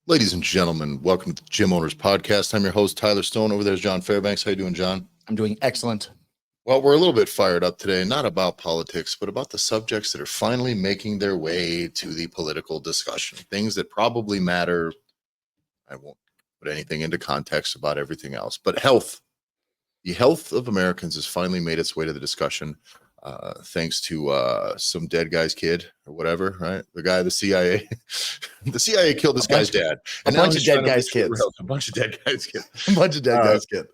Ladies and gentlemen, welcome to the Gym Owners Podcast. I'm your host, Tyler Stone. Over there's John Fairbanks. How you doing, John? I'm doing excellent. Well, we're a little bit fired up today, not about politics, but about the subjects that are finally making their way to the political discussion. Things that probably matter. I won't put anything into context about everything else, but health. The health of Americans has finally made its way to the discussion. Thanks to some dead guy's kid or whatever, right? The guy, the CIA, the CIA killed this guy's dad. A bunch of dead guys' kids. A bunch of dead guys' kids. A bunch of dead guys' kids.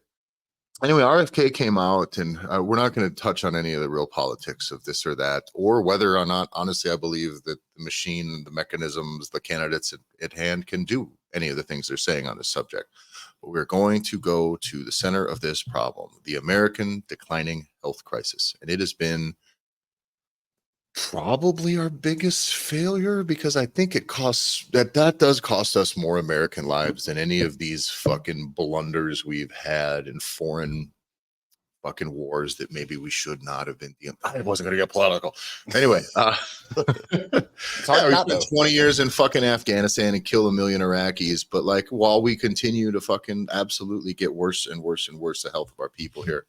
Anyway, RFK came out, and we're not going to touch on any of the real politics of this or that, or whether or not, honestly, I believe that the machine, the mechanisms, the candidates at hand can do any of the things they're saying on this subject. But we're going to go to the center of this problem, the American declining health crisis. And it has been probably our biggest failure, because I think it costs that does cost us more American lives than any of these fucking blunders we've had in foreign fucking wars that maybe we should not have been. I wasn't going to get political. Anyway, It's hard we not spent to. 20 years in fucking Afghanistan and kill 1 million Iraqis, but like while we continue to fucking absolutely get worse and worse and worse the health of our people here,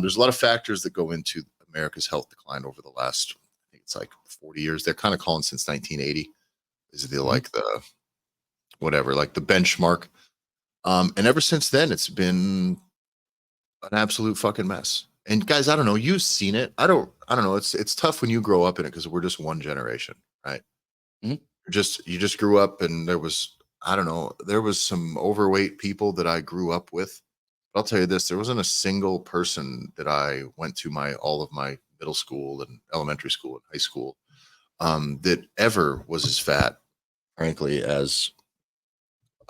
there's a lot of factors that go into America's health decline over the last, I think it's like 40 years. They're kind of calling since 1980 is the like the whatever, like the benchmark. And ever since then, it's been an absolute fucking mess. And guys, I don't know, you've seen it. I don't know. It's tough when you grow up in it because we're just one generation, right? Mhm. You just grew up, and there was, I don't know, there was some overweight people that I grew up with. I'll tell you this, there wasn't a single person that I went to all of my middle school and elementary school and high school that ever was as fat, frankly, as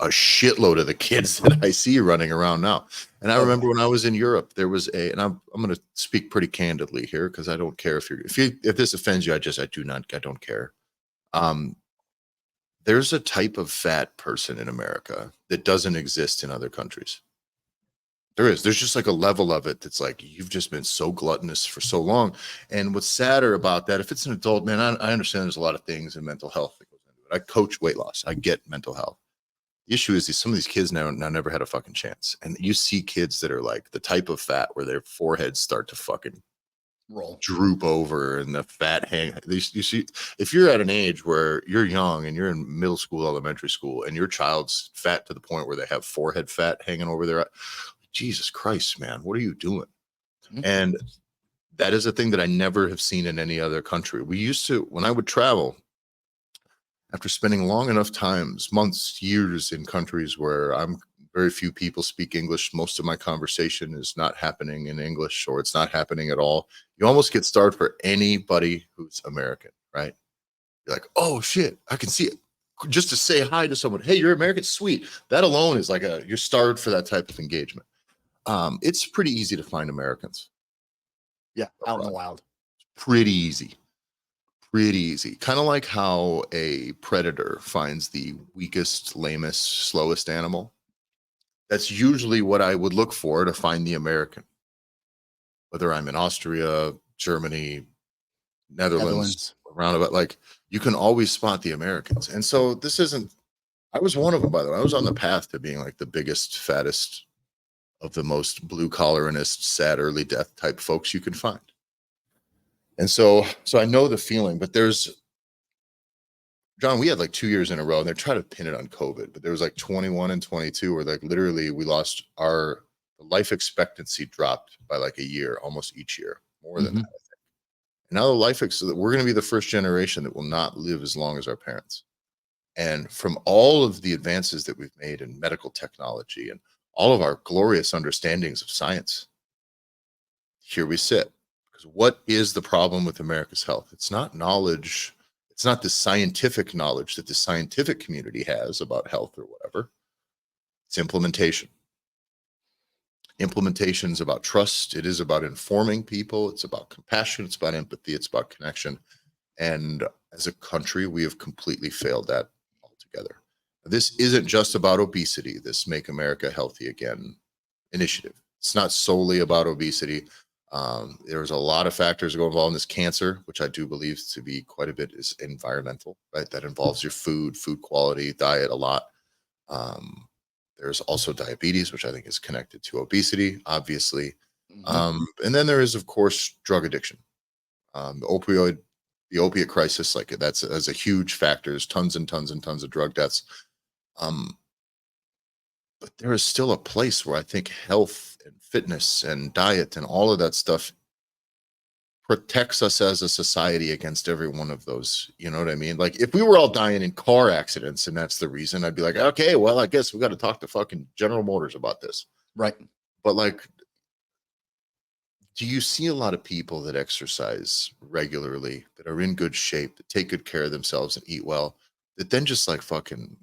a shitload of the kids that I see running around now. And I remember when I was in Europe, there was and I'm going to speak pretty candidly here, because I don't care if this offends you. I don't care. There's a type of fat person in America that doesn't exist in other countries. There's just like a level of it that's like, you've just been so gluttonous for so long. And what's sadder about that, if it's an adult, man, I understand there's a lot of things in mental health that goes into it. I coach weight loss. I get mental health. The issue is some of these kids now never had a fucking chance. And you see kids that are like the type of fat where their foreheads start to fucking droop over and the fat hang. You see, if you're at an age where you're young and you're in middle school, elementary school, and your child's fat to the point where they have forehead fat hanging over their, Jesus Christ, man, what are you doing? Mm-hmm. And that is a thing that I never have seen in any other country. We used to, when I would travel, after spending long enough times, months, years in countries where very few people speak English, most of my conversation is not happening in English, or it's not happening at all. You almost get starved for anybody who's American, right? You're like, oh shit, I can see it. Just to say hi to someone, hey, you're American, sweet. That alone is like you're starved for that type of engagement. It's pretty easy to find Americans. Yeah, out in the wild. Pretty easy. Kind of like how a predator finds the weakest, lamest, slowest animal. That's usually what I would look for to find the American. Whether I'm in Austria, Germany, Netherlands. Around about, like, you can always spot the Americans. And so I was one of them, by the way. I was on the path to being like the biggest, fattest of the most blue collarinist, sad early death type folks you can find. And so I know the feeling, but John, we had like 2 years in a row, and they're trying to pin it on COVID, but there was like 21 and 22 where like literally we lost the life expectancy dropped by like a year, almost each year, more than that, I think. And now we're going to be the first generation that will not live as long as our parents. And from all of the advances that we've made in medical technology and all of our glorious understandings of science, here we sit. Because what is the problem with America's health? It's not knowledge. It's not the scientific knowledge that the scientific community has about health or whatever. It's implementation. Implementation is about trust. It is about informing people. It's about compassion. It's about empathy. It's about connection. And as a country, we have completely failed that altogether. This isn't just about obesity, this Make America Healthy Again initiative. It's not solely about obesity. There's a lot of factors that go involved in this. Cancer, which I do believe to be quite a bit, is environmental, right? That involves your food quality, diet a lot. There's also diabetes, which I think is connected to obesity, obviously. Mhm. And then there is, of course, drug addiction. The opiate crisis, like that's a huge factor. There's tons and tons and tons of drug deaths. Um, but there is still a place where I think health and fitness and diet and all of that stuff protects us as a society against every one of those. You know what I mean? Like if we were all dying in car accidents and that's the reason, I'd be like, okay, well, I guess we got to talk to fucking General Motors about this. Right. But like, do you see a lot of people that exercise regularly, that are in good shape, that take good care of themselves and eat well, that then just like fucking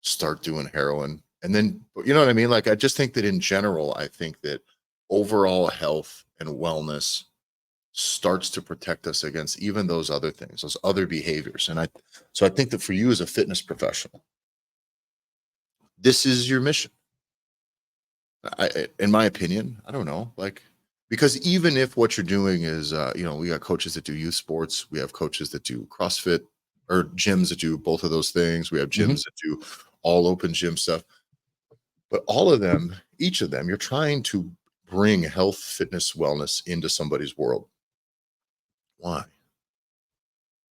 start doing heroin? And then, you know what I mean? Like, I just think that in general, I think that overall health and wellness starts to protect us against even those other things, those other behaviors. So I think that for you as a fitness professional, this is your mission. In my opinion, I don't know, like, because even if what you're doing is, we got coaches that do youth sports, we have coaches that do CrossFit or gyms that do both of those things. We have Mhm. gyms that do all open gym stuff, but all of them, each of them, you're trying to bring health, fitness, wellness into somebody's world. Why?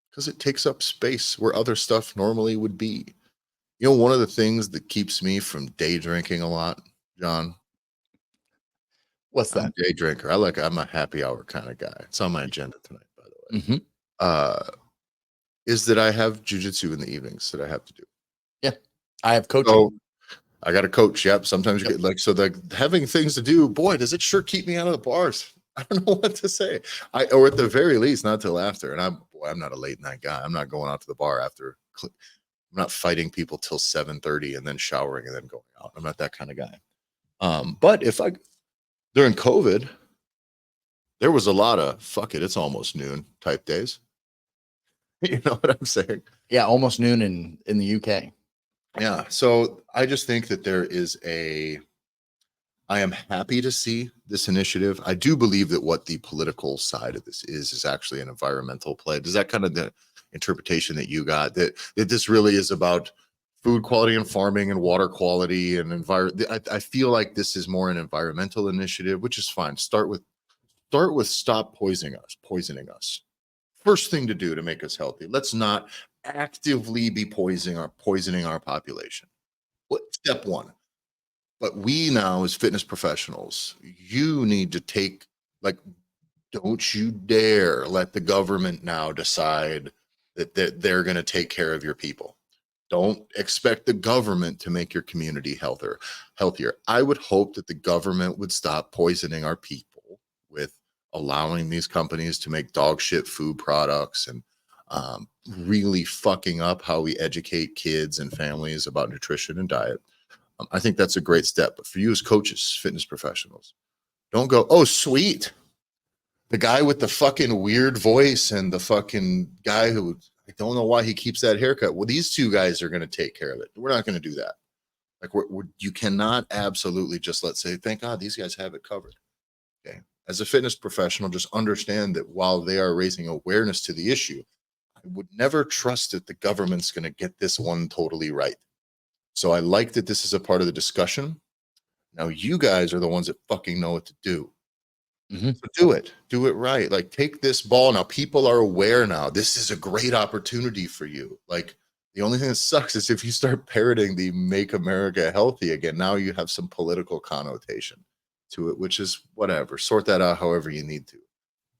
Because it takes up space where other stuff normally would be. You know, one of the things that keeps me from day drinking a lot, John, What's I'm that? a day drinker. I'm a happy hour kind of guy. It's on my agenda tonight, by the way. Mhm. Uh, is that I have jujitsu in the evenings that I have to do. Yeah. I have coaching. So I got a coach. Yep. Sometimes you Yep. get like, so the having things to do, boy, does it sure keep me out of the bars. I don't know what to say. Or at the very least, not till after. And I'm not a late night guy. I'm not going out to the bar after. I'm not fighting people till 7:30 and then showering and then going out. I'm not that kind of guy. But during COVID, there was a lot of fuck it, it's almost noon type days. You know what I'm saying? Yeah, almost noon in the UK. Yeah. So I just think that I am happy to see this initiative. I do believe that what the political side of this is actually an environmental play. Does that kind of the interpretation that you got that this really is about food quality and farming and water quality and environment? I feel like this is more an environmental initiative, which is fine. Start with stop poisoning us. First thing to do to make us healthy. Let's not actively be poisoning our population. Step one. But we now, as fitness professionals, you need to like, don't you dare let the government now decide that they're going to take care of your people. Don't expect the government to make your community healthier. I would hope that the government would stop poisoning our people with allowing these companies to make dog shit food products and really fucking up how we educate kids and families about nutrition and diet. I think that's a great step. But for you as coaches, fitness professionals, don't go, oh, sweet. The guy with the fucking weird voice and the fucking guy who I don't know why he keeps that haircut. Well, these two guys are going to take care of it. We're not going to do that. Like, you cannot absolutely just let's say, thank God these guys have it covered. Okay. As a fitness professional, just understand that while they are raising awareness to the issue, I would never trust that the government's going to get this one totally right. So I like that this is a part of the discussion. Now you guys are the ones that fucking know what to do. Mhm. So do it right. Like take this ball. Now people are aware now. This is a great opportunity for you. Like the only thing that sucks is if you start parroting the make America healthy again, now you have some political connotation to it, which is whatever. Sort that out however you need to.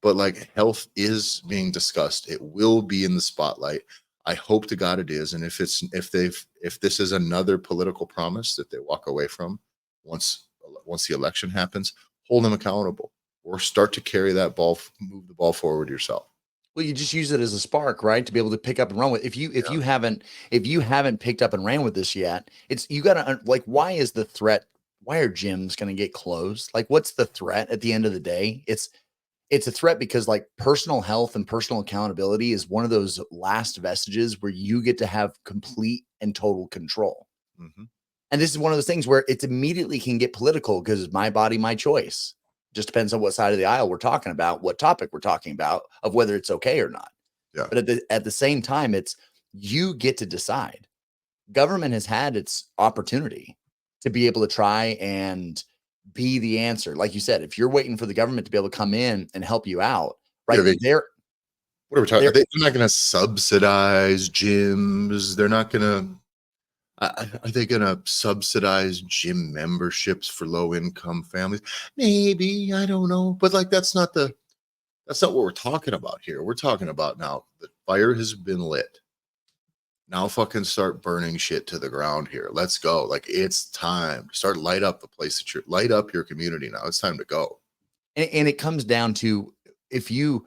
But like health is being discussed. It will be in the spotlight. I hope to God it is. And if this is another political promise that they walk away from once the election happens, hold them accountable or start to carry that ball, move the ball forward yourself. Well, you just use it as a spark, right? To be able to pick up and run with. If you haven't picked up and ran with this yet, it's you got to like, why is the threat? Why are gyms going to get closed? Like, what's the threat at the end of the day? It's a threat because like personal health and personal accountability is one of those last vestiges where you get to have complete and total control. Mm-hmm. And this is one of those things where it's immediately can get political because my body, my choice. Just depends on what side of the aisle we're talking about, what topic we're talking about, of whether it's okay or not. Yeah. But at the same time, it's you get to decide. government has had its opportunity to be able to try and be the answer. Like you said, if you're waiting for the government to be able to come in and help you out, Yeah, right? what are we talking? They're They're not going to subsidize gyms. They're not going to. Are they going to subsidize gym memberships for low income families? Maybe, I don't know. But like that's not what we're talking about here. We're talking about now the fire has been lit. Now fucking start burning shit to the ground here. Let's go. Like it's time to start light up the place that light up your community now. It's time to go. and it comes down to if you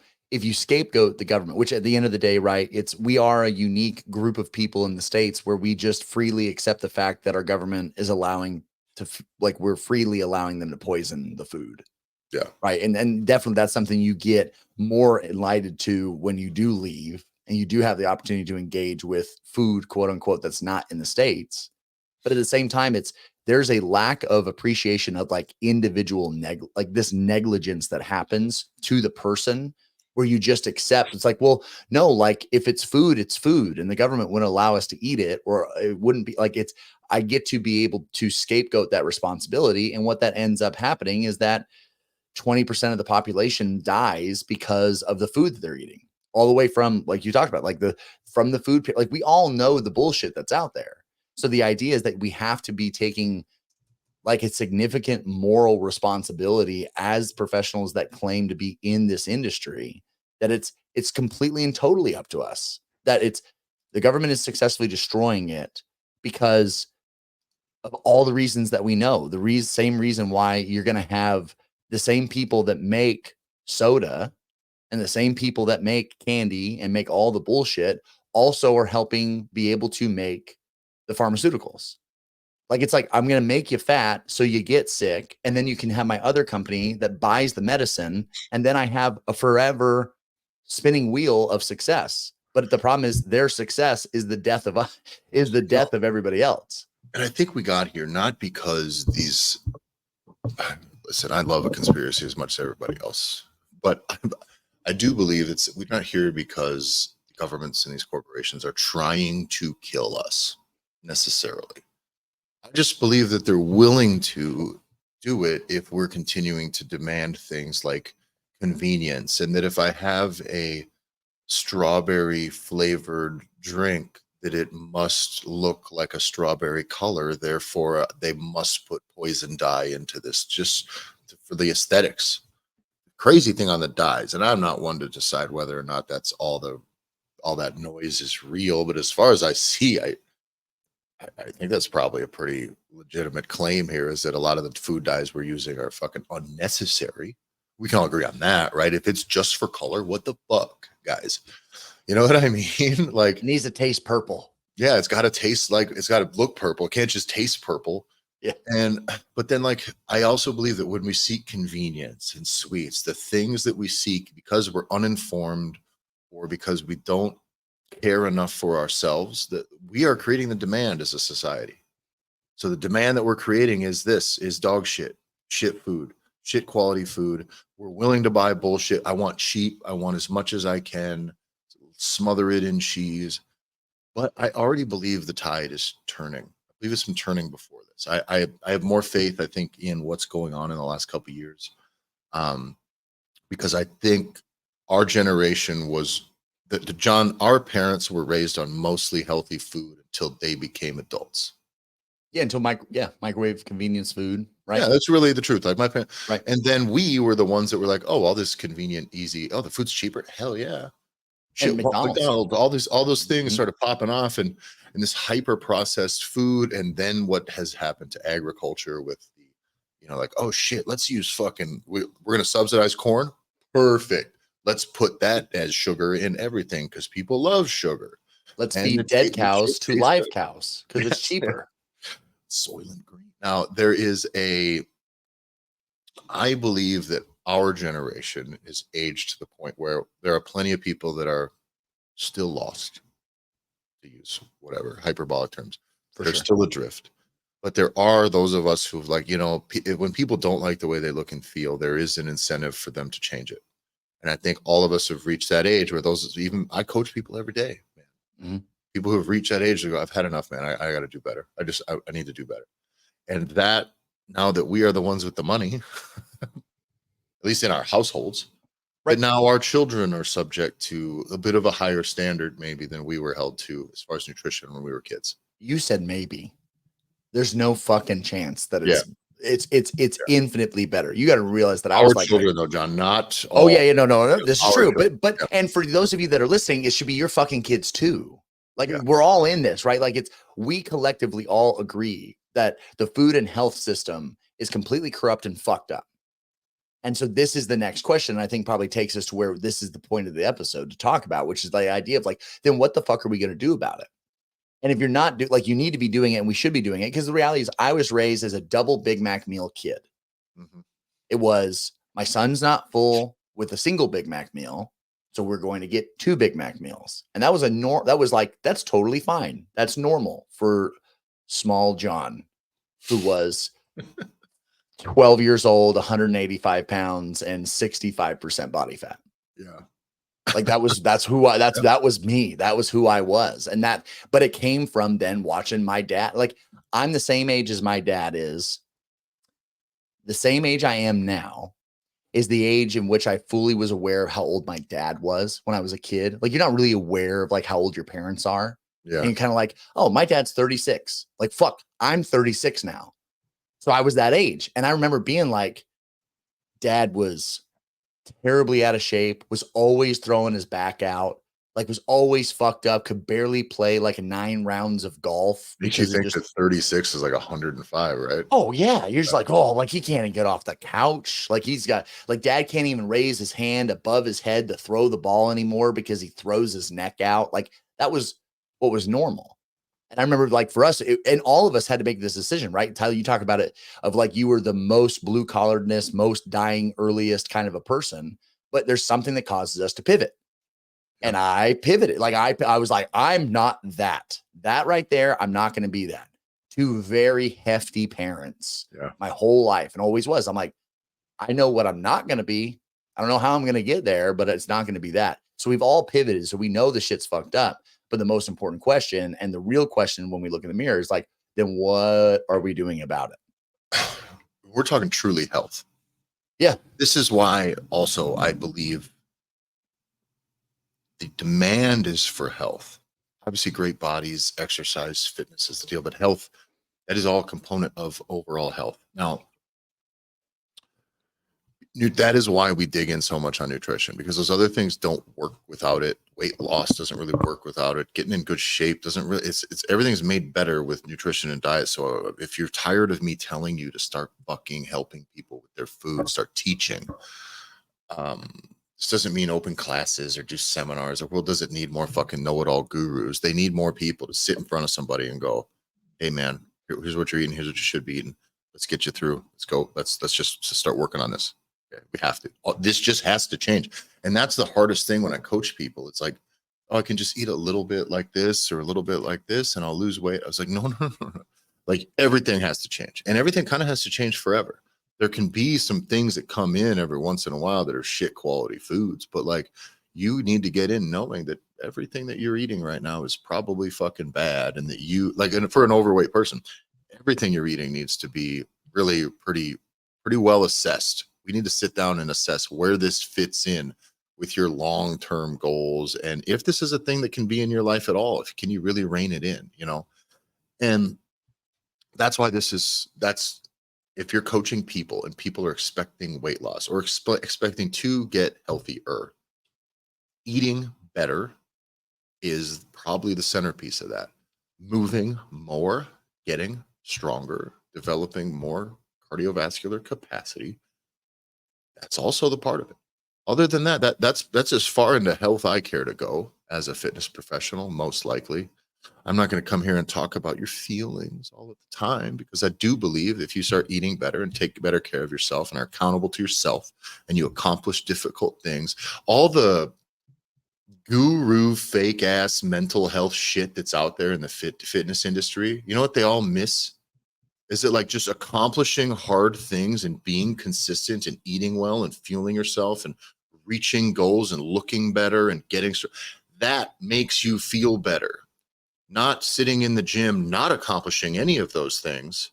scapegoat the government, which at the end of the day, right, we are a unique group of people in the States where we just freely accept the fact that our government is allowing like we're freely allowing them to poison the food. Yeah. Right. And definitely that's something you get more enlightened to when you do leave and you do have the opportunity to engage with food, quote unquote, that's not in the States. But at the same time, there's a lack of appreciation of like individual like this negligence that happens to the person where you just accept it's like, well, no, like if it's food, and the government wouldn't allow us to eat it, or it wouldn't be like I get to be able to scapegoat that responsibility. And what that ends up happening is that 20% of the population dies because of the food that they're eating, all the way from, like you talked about, like from the food, like we all know the bullshit that's out there. So the idea is that we have to be taking like a significant moral responsibility as professionals that claim to be in this industry, that it's completely and totally up to us, that the government is successfully destroying it because of all the reasons that we know. Same reason why you're going to have the same people that make soda and the same people that make candy and make all the bullshit also are helping be able to make the pharmaceuticals. Like, it's like, I'm going to make you fat so you get sick. And then you can have my other company that buys the medicine. And then I have a forever spinning wheel of success. But the problem is their success is the death of us, is the death of everybody else. And I think we got here not because listen, I love a conspiracy as much as everybody else, but I do believe we're not here because governments and these corporations are trying to kill us necessarily. I just believe that they're willing to do it if we're continuing to demand things like convenience, and that if I have a strawberry flavored drink, that it must look like a strawberry color, therefore they must put poison dye into this just for the aesthetics. Crazy thing on the dyes, and I'm not one to decide whether or not that's all that noise is real, but as far as I see, I think that's probably a pretty legitimate claim here, is that a lot of the food dyes we're using are fucking unnecessary. We can all agree on that, right? If it's just for color, what the fuck, guys? You know what I mean? Like, It needs to taste purple. yeah, it's got to taste like, it's got to look purple. It can't just taste purple. Yeah. But then, like, I also believe that when we seek convenience and sweets, the things that we seek because we're uninformed or because we don't care enough for ourselves, that we are creating the demand as a society. So the demand that we're creating is dog shit food, shit quality food. We're willing to buy bullshit. I want cheap. I want as much as I can, smother it in cheese. But I already believe the tide is turning. I believe it's been turning before this. I have more faith, I think, in what's going on in the last couple of years, because I think our generation was our parents were raised on mostly healthy food until they became adults. Yeah, until microwave convenience food, right? Yeah, that's really the truth. Like my parents, Right. And then we were the ones that were like, oh, all this convenient, easy. Oh, the food's cheaper. Hell yeah. Shit, And McDonald's. all those things Mhm. started popping off, and this hyper processed food. And then what has happened to agriculture with like, oh shit, let's use we're gonna subsidize corn. Perfect. Let's put that as sugar in everything because people love sugar. Let's And feed dead cows to live cows because it's cheaper. Soylent Green. Now I believe that our generation is aged to the point where there are plenty of people that are still lost, to use whatever hyperbolic terms. They're still adrift. But there are those of us who've, like, when people don't like the way they look and feel, there is an incentive for them to change it. And I think all of us have reached that age where even I coach people every day, man. Mm-hmm. People who have reached that age, they go, I've had enough, man. I got to do better. I need to do better. And that, now that we are the ones with the money, at least in our households, Right. but now our children are subject to a bit of a higher standard maybe than we were held to as far as nutrition when we were kids. You said maybe. There's no fucking chance that Yeah. it's infinitely better. You got to realize that I Our was like, children, though, John, not oh all. yeah, no, this is Our true. children. But Yeah. and for those of you that are listening, it should be your fucking kids too. Like Yeah. we're all in this, right? Like we collectively all agree that the food and health system is completely corrupt and fucked up. And so this is the next question. I think probably takes us to where this is the point of the episode to talk about, which is the idea of like, then what the fuck are we going to do about it? And if you're not like, you need to be doing it, and we should be doing it, because the reality is I was raised as a double Big Mac meal kid. Mm-hmm. It was, my son's not full with a single Big Mac meal, so we're going to get 2 Big Mac meals. And that was that's totally fine. That's normal for small John, who was 12 years old, 185 pounds, and 65% body fat. Yeah. Like that was me. That was who I was. And but it came from then watching my dad. Like I'm the same age as my dad is. The same age I am now is the age in which I fully was aware of how old my dad was when I was a kid. Like you're not really aware of like how old your parents are. Yeah. And you're kind of like, oh, my dad's 36. Like, fuck, I'm 36 now. So I was that age. And I remember being like, dad was terribly out of shape, was always throwing his back out, like was always fucked up, could barely play like 9 rounds of golf. Makes you Because think that 36 is like 105, right? oh yeah, you're just like, oh, like he can't even get off the couch. Like he's got, like dad can't even raise his hand above his head to throw the ball anymore because he throws his neck out. Like that was what was normal. And I remember like for us, and all of us had to make this decision, right? Tyler, you talk about it of like you were the most blue collaredness, most dying earliest kind of a person, but there's something that causes us to pivot. And I pivoted. Like I was like, I'm not that right there. I'm not going to be that. 2 very hefty parents my whole life and always was. I'm like, I know what I'm not going to be. I don't know how I'm going to get there, but it's not going to be that. So we've all pivoted. So we know the shit's fucked up. But the most important question, and the real question when we look in the mirror, is like, then what are we doing about it? We're talking truly health. Yeah. This is why also I believe the demand is for health. Obviously, great bodies, exercise, fitness is the deal, but health, that is all a component of overall health. Now, that is why we dig in so much on nutrition, because those other things don't work without it. Weight loss doesn't really work without it. Getting in good shape doesn't really, it's everything's made better with nutrition and diet. So if you're tired of me telling you to start fucking helping people with their food, start teaching, this doesn't mean open classes or do seminars. The world doesn't need more fucking know-it-all gurus. They need more people to sit in front of somebody and go, hey man, here's what you're eating. Here's what you should be eating. Let's get you through. Let's go. Let's just start working on this. We have to. This just has to change. And that's the hardest thing when I coach people. It's like, oh, I can just eat a little bit like this or a little bit like this and I'll lose weight. I was like, no. Like everything has to change. And everything kind of has to change forever. There can be some things that come in every once in a while that are shit quality foods, but like you need to get in knowing that everything that you're eating right now is probably fucking bad. And that you like, and for an overweight person, everything you're eating needs to be really pretty well assessed. We need to sit down and assess where this fits in with your long-term goals. And if this is a thing that can be in your life at all, can you really rein it in, you know? And that's why that's if you're coaching people and people are expecting weight loss or expecting to get healthier, eating better is probably the centerpiece of that. Moving more, getting stronger, developing more cardiovascular capacity. That's also the part of it. Other than that, that's as far into health I care to go as a fitness professional, most likely. I'm not going to come here and talk about your feelings all of the time, because I do believe if you start eating better and take better care of yourself and are accountable to yourself and you accomplish difficult things, all the guru fake ass mental health shit that's out there in the fitness industry, you know what they all miss? Is it like just accomplishing hard things and being consistent and eating well and fueling yourself and reaching goals and looking better and getting that makes you feel better. not sitting in the gym, not accomplishing any of those things,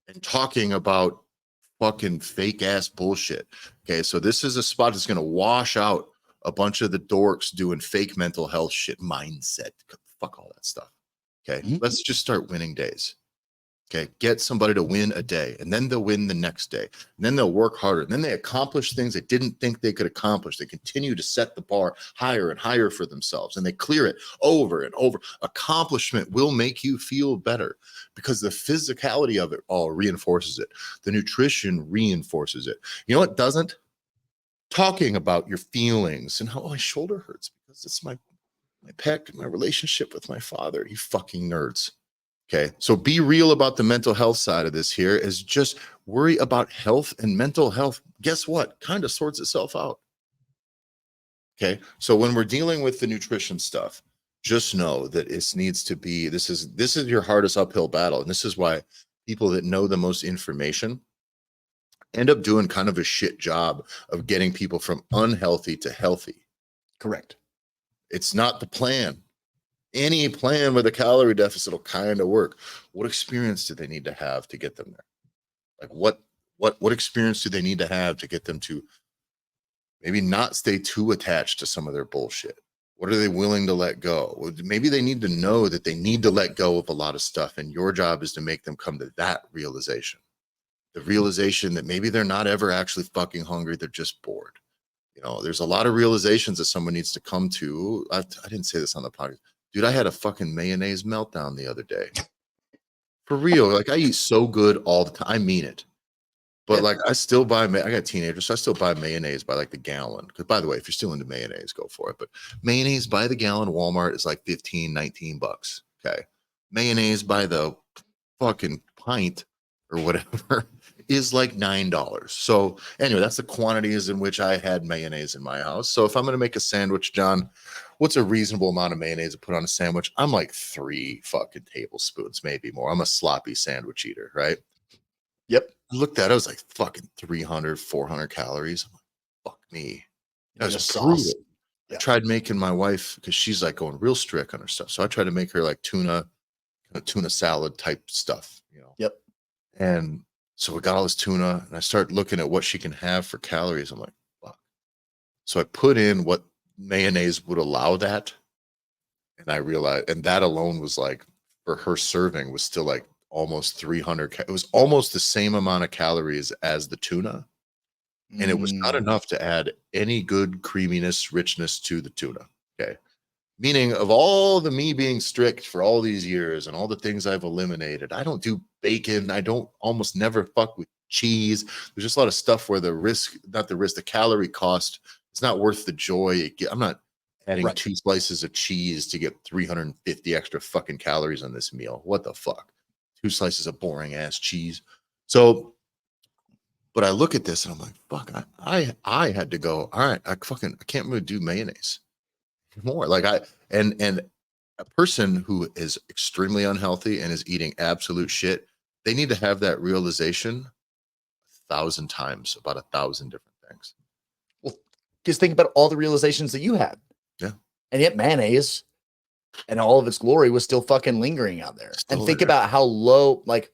and talking about fucking fake ass bullshit. Okay, so this is a spot that's going to wash out a bunch of the dorks doing fake mental health shit, mindset, fuck all that stuff. Okay, let's just start winning days. Okay, get somebody to win a day, and then they'll win the next day, and then they'll work harder, and then they accomplish things they didn't think they could accomplish. They continue to set the bar higher and higher for themselves, and they clear it over and over. Accomplishment will make you feel better because the physicality of it all reinforces it. The nutrition reinforces it. You know what doesn't? Talking about your feelings and how my shoulder hurts because it's my pec, my relationship with my father. You fucking nerds. Okay, so be real about the mental health side of this here is just worry about health and mental health. Guess what? Kind of sorts itself out. Okay, so when we're dealing with the nutrition stuff, just know that it needs to be, this is your hardest uphill battle. And this is why people that know the most information end up doing kind of a shit job of getting people from unhealthy to healthy. Correct. It's not the plan. Any plan with a calorie deficit will kind of work. What experience do they need to have to get them there? Like what experience do they need to have to get them to maybe not stay too attached to some of their bullshit? What are they willing to let go? Well, maybe they need to know that they need to let go of a lot of stuff, and your job is to make them come to that realization. The realization that maybe they're not ever actually fucking hungry, they're just bored. You know, there's a lot of realizations that someone needs to come to. I didn't say this on the podcast. Dude, I had a fucking mayonnaise meltdown the other day. For real. Like, I eat so good all the time. I mean it. But like, I still buy, I got teenagers, so I still buy mayonnaise by like the gallon. Because by the way, if you're still into mayonnaise, go for it. But mayonnaise by the gallon, Walmart is like 15, 19 bucks. Okay. Mayonnaise by the fucking pint or whatever is like $9. So anyway, that's the quantities in which I had mayonnaise in my house. So if I'm going to make a sandwich, John, what's a reasonable amount of mayonnaise to put on a sandwich? I'm like 3 fucking tablespoons, maybe more. I'm a sloppy sandwich eater, right? Yep. I looked at it, I was like fucking 300, 400 calories. I'm like, fuck me. That was Just brutal. sauce. I Yeah. tried making my wife, because she's like going real strict on her stuff. So I tried to make her like tuna salad type stuff, you know. Yep. And so we got all this tuna, and I started looking at what she can have for calories. I'm like, fuck. So I put in what mayonnaise would allow that. And I realized, and that alone was like, for her serving was still like almost 300. It was almost the same amount of calories as the tuna. And it was not enough to add any good creaminess, richness to the tuna. Okay. Meaning, of all the me being strict for all these years and all the things I've eliminated, I don't do bacon. I don't almost never fuck with cheese. There's just a lot of stuff where the calorie cost, it's not worth the joy. I'm not adding 2 slices of cheese to get 350 extra fucking calories on this meal. What the fuck? 2 slices of boring ass cheese. So, but I look at this and I'm like, fuck, I had to go, all right, I can't really do mayonnaise more. Like and a person who is extremely unhealthy and is eating absolute shit, they need to have that realization 1,000 times about 1,000 different things. Well, just think about all the realizations that you had. Yeah. And yet mayonnaise and all of its glory was still fucking lingering out there. Still and think there. about how low, like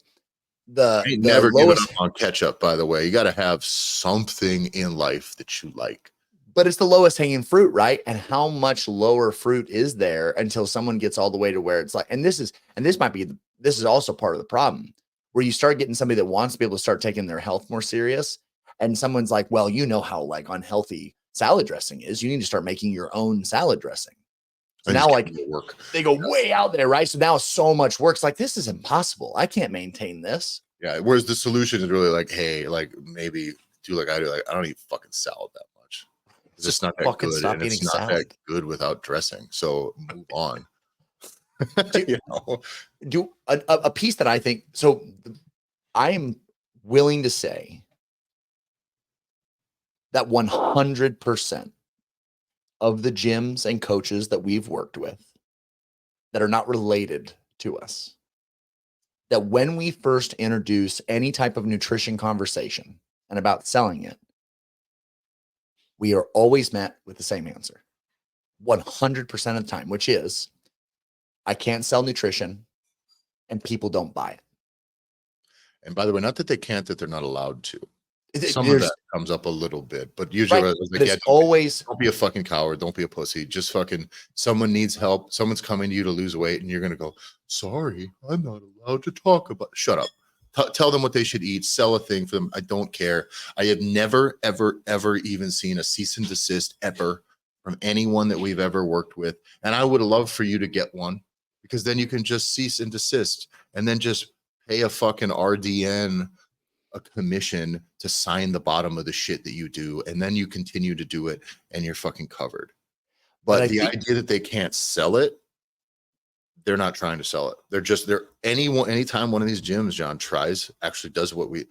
I ain't the never given lowest up on ketchup, by the way. You got to have something in life that you like. but it's the lowest hanging fruit, right? And how much lower fruit is there until someone gets all the way to where it's like, this is also part of the problem, where you start getting somebody that wants to be able to start taking their health more serious. And someone's like, well, you know how like unhealthy salad dressing is. You need to start making your own salad dressing. So now like they go way out there, right? So now so much work. It's like, this is impossible. I can't maintain this. Yeah. Whereas the solution is really like, hey, like maybe do like I do. Like I don't eat fucking salad that much. It's just not that fucking good. stop And eating it's not salad. that good without dressing. So move on. You know? Do a piece that I think, so I am willing to say that 100% of the gyms and coaches that we've worked with that are not related to us, that when we first introduce any type of nutrition conversation and about selling it, we are always met with the same answer 100% of the time, which is I can't sell nutrition and people don't buy it. And by the way, not that they can't, that they're not allowed to. Some of There's that comes up a little bit, but usually right, I was but like, it's yeah, always don't be a fucking coward. Don't be a pussy. Just fucking, someone needs help. Someone's coming to you to lose weight, and you're going to go, sorry, I'm not allowed to talk about. Shut up. Tell them what they should eat. Sell a thing for them. I don't care. I have never, ever, ever even seen a cease and desist ever from anyone that we've ever worked with. And I would love for you to get one, because then you can just cease and desist and then just pay a fucking RDN a commission to sign the bottom of the shit that you do, and then you continue to do it and you're fucking covered. but But I the think idea that they can't sell it, they're not trying to sell it. They're anytime one of these gyms, John, actually does what we,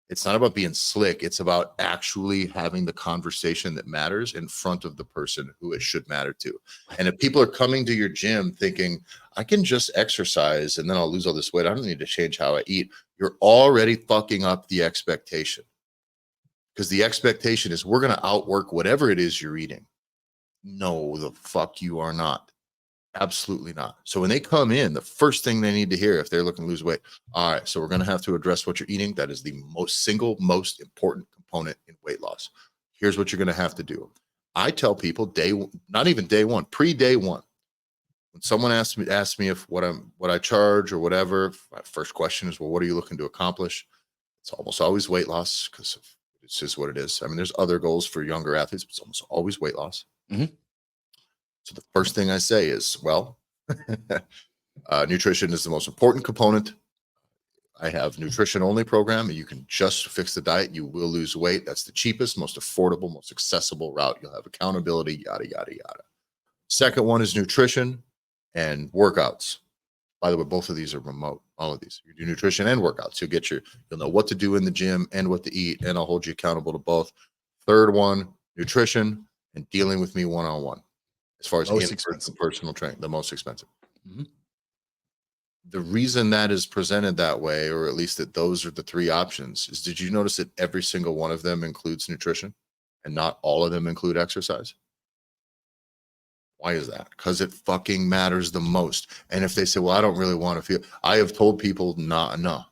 it's not about being slick, it's about actually having the conversation that matters in front of the person who it should matter to. And if people are coming to your gym thinking, I can just exercise and then I'll lose all this weight, I don't need to change how I eat, you're already fucking up the expectation. Because the expectation is we're going to outwork whatever it is you're eating. No, the fuck you are not. Absolutely not. So when they come in, the first thing they need to hear if they're looking to lose weight, all right, so we're going to have to address what you're eating. That is the most important component in weight loss. Here's what you're going to have to do. I tell people not even day one, pre-day one, when someone asks me if what I charge or whatever, my first question is, well, what are you looking to accomplish? It's almost always weight loss, because it's just what it is. I mean, there's other goals for younger athletes, but it's almost always weight loss. Mhm. So the first thing I say is, well, nutrition is the most important component. I have nutrition only program. You can just fix the diet. You will lose weight. That's the cheapest, most affordable, most accessible route. You'll have accountability, yada, yada, yada. Second one is nutrition and workouts. By the way, both of these are remote. All of these. You do nutrition and workouts. You'll know what to do in the gym and what to eat, and I'll hold you accountable to both. Third one, nutrition and dealing with me one-on-one. As far as most in-person expensive. personal training, the most expensive. Mhm. The reason that is presented that way, or at least that those are the three options, is did you notice that every single one of them includes nutrition and not all of them include exercise? Why is that? Because it fucking matters the most. And if they say, well, I don't really want to feel, I have told people, no.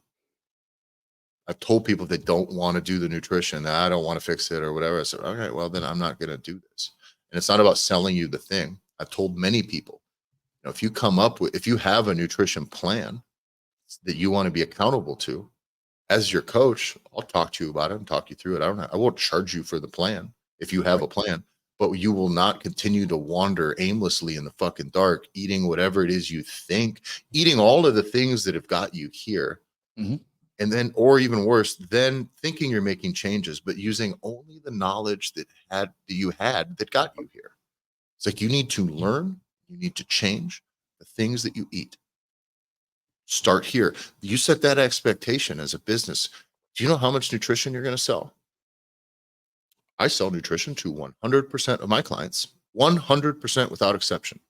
I've told people if they don't want to do the nutrition, I don't want to fix it or whatever. I said, okay, well, then I'm not going to do this. And it's not about selling you the thing. I've told many people, if you have a nutrition plan that you want to be accountable to, as your coach, I'll talk to you about it and talk you through it. I won't charge you for the plan if you have a plan, but you will not continue to wander aimlessly in the fucking dark, eating whatever it is you think, eating all of the things that have got you here. Mhm. And then, or even worse, then thinking you're making changes, but using only the knowledge that you had that got you here. It's like you need to learn, you need to change the things that you eat. Start here. You set that expectation as a business. Do you know how much nutrition you're going to sell? I sell nutrition to 100% of my clients, 100% without exception.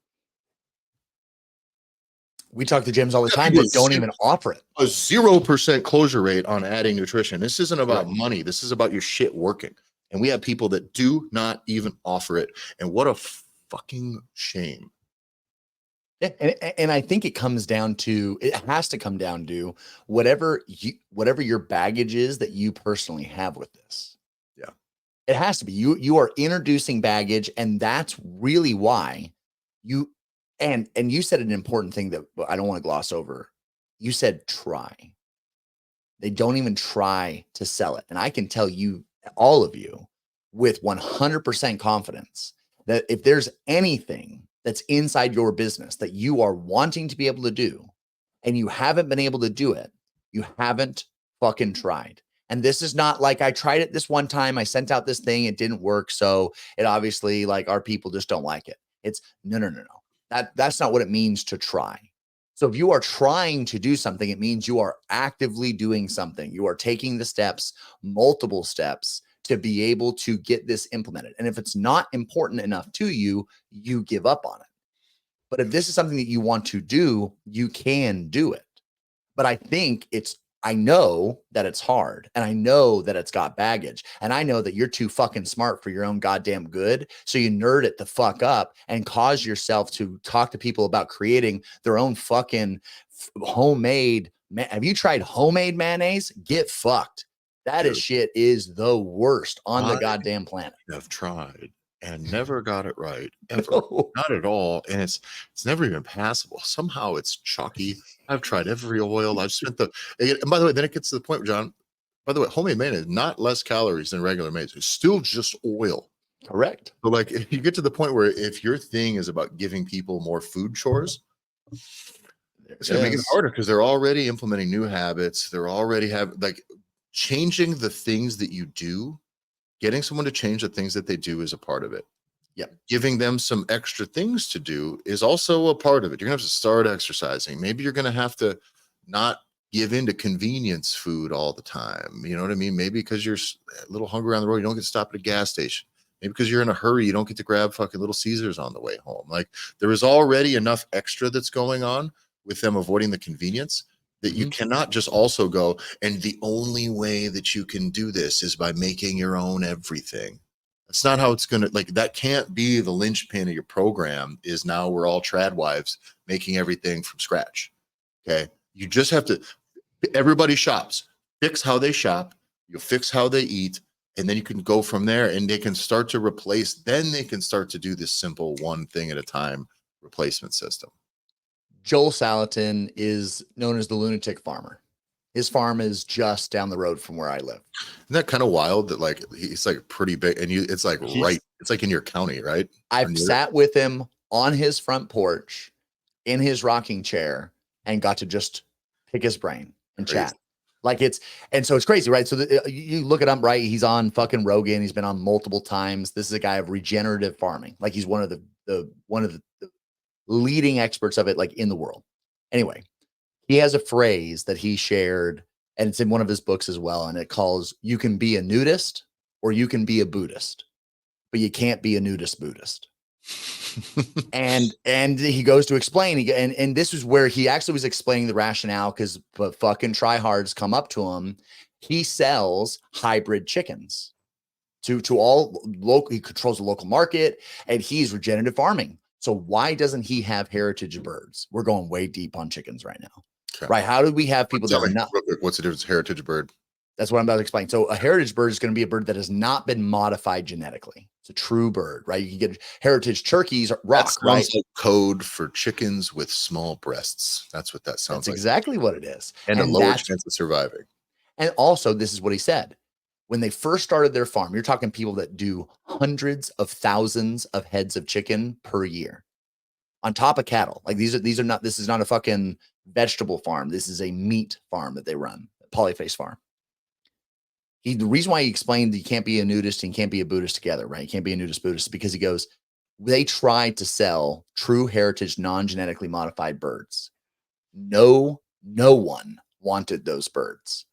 We talk to gyms all the Yeah, time people that don't even offer it. A 0% closure rate on adding nutrition. This isn't about money. This is about your shit working. And we have people that do not even offer it. And what a fucking shame. Yeah, and I think it has to come down to whatever your baggage is that you personally have with this. Yeah. It has to be. You are introducing baggage, and that's really why you and you said an important thing that I don't want to gloss over. You said try. They don't even try to sell it. And I can tell you, all of you, with 100% confidence that if there's anything that's inside your business that you are wanting to be able to do and you haven't been able to do it, you haven't fucking tried. And this is not like I tried it this one time, I sent out this thing, it didn't work, so it obviously, like, our people just don't like it. It's no. That's not what it means to try. So if you are trying to do something, it means you are actively doing something. You are taking the steps, multiple steps, to be able to get this implemented. And if it's not important enough to you, you give up on it. But if this is something that you want to do, you can do it. But I think I know that it's hard, and I know that it's got baggage, and I know that you're too fucking smart for your own goddamn good. So you nerd it the fuck up and cause yourself to talk to people about creating their own fucking homemade. Have you tried homemade mayonnaise? Get fucked. That is Dude, shit is the worst on the I goddamn planet. have tried and never got it right ever. No. Not at all. And it's never even passable. Somehow it's chalky. I've tried every oil. I've spent and by the way, then it gets to the point, John. By the way, homemade mayonnaise, not less calories than regular mayonnaise. It's still just oil. Correct. So like if you get to the point where if your thing is about giving people more food chores, it's gonna make it harder because they're already implementing new habits. They're already like changing the things that you do. Getting someone to change the things that they do is a part of it. Yep. Giving them some extra things to do is also a part of it. You're gonna have to start exercising. Maybe you're gonna have to not give in to convenience food all the time. You know what I mean? Maybe because you're a little hungry on the road, you don't get to stop at a gas station. Maybe because you're in a hurry, you don't get to grab fucking Little Caesars on the way home. Like there is already enough extra that's going on with them avoiding the convenience that you cannot just also go, and the only way that you can do this is by making your own everything. That's not how it's gonna, like, that can't be the linchpin of your program is now we're all trad wives making everything from scratch. Okay. You just have to, everybody shops, fix how they shop, you fix how they eat, and then you can go from there and they can start to replace, then they can start to do this simple one thing at a time replacement system. Joel Salatin is known as the lunatic farmer. His farm is just down the road from where I live. Isn't that kind of wild that like he's like pretty big and it's like right, it's like in your county, right? I've sat with him on his front porch in his rocking chair and got to just pick his brain and chat. Like and so it's crazy, right? So you look it up, right? He's on fucking Rogan. He's been on multiple times. This is a guy of regenerative farming. Like he's one of the leading experts of it, like in the world. Anyway, he has a phrase that he shared, and it's in one of his books as well. And it calls, you can be a nudist or you can be a Buddhist, but you can't be a nudist Buddhist. and he goes to explain, and this is where he actually was explaining the rationale, because fucking tryhards come up to him. He sells hybrid chickens to all local. He controls the local market, and he's regenerative farming. So why doesn't he have heritage birds? We're going way deep on chickens right now. Okay. Right? How do we have people that are not? What's the difference? Heritage bird. That's what I'm about to explain. So a heritage bird is going to be a bird that has not been modified genetically. It's a true bird, right? You can get heritage turkeys, rock, right? Like code for chickens with small breasts. That's what that sounds like. That's exactly what it is. And a lower chance of surviving. And also, this is what he said. When they first started their farm, you're talking people that do hundreds of thousands of heads of chicken per year on top of cattle. Like these are not, this is not a fucking vegetable farm. This is a meat farm that they run, a polyface farm. The reason why he explained that you can't be a nudist and you can't be a Buddhist together, right? You can't be a nudist Buddhist, because he goes, they tried to sell true heritage, non-genetically modified birds. No one wanted those birds.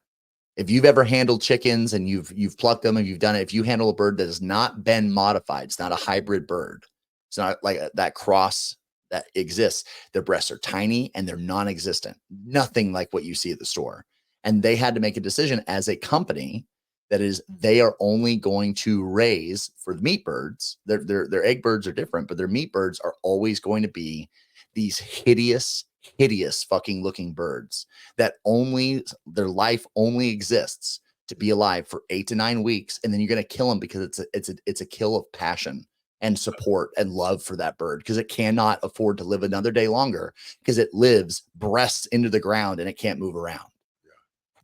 If you've ever handled chickens and you've plucked them and you've done it, if you handle a bird that has not been modified, it's not a hybrid bird. It's not like that cross that exists. Their breasts are tiny and they're non-existent. Nothing like what you see at the store. And they had to make a decision as a company that is, they are only going to raise for the meat birds. Their egg birds are different, but their meat birds are always going to be these hideous fucking looking birds that only, their life only exists to be alive for 8 to 9 weeks. And then you're going to kill them because it's a kill of passion and support and love for that bird, because it cannot afford to live another day longer, because it lives breasts into the ground and it can't move around.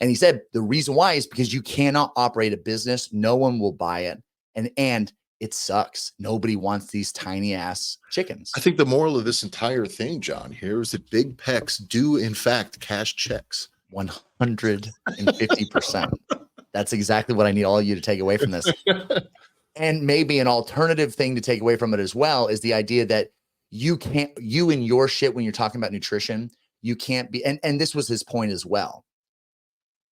And he said the reason why is because you cannot operate a business. No one will buy it. And it sucks. Nobody wants these tiny ass chickens. I think the moral of this entire thing, John, here is that big pecs do in fact cash checks. 150%. That's exactly what I need all of you to take away from this. And maybe an alternative thing to take away from it as well is the idea that you in your shit, when you're talking about nutrition, you can't be, and this was his point as well,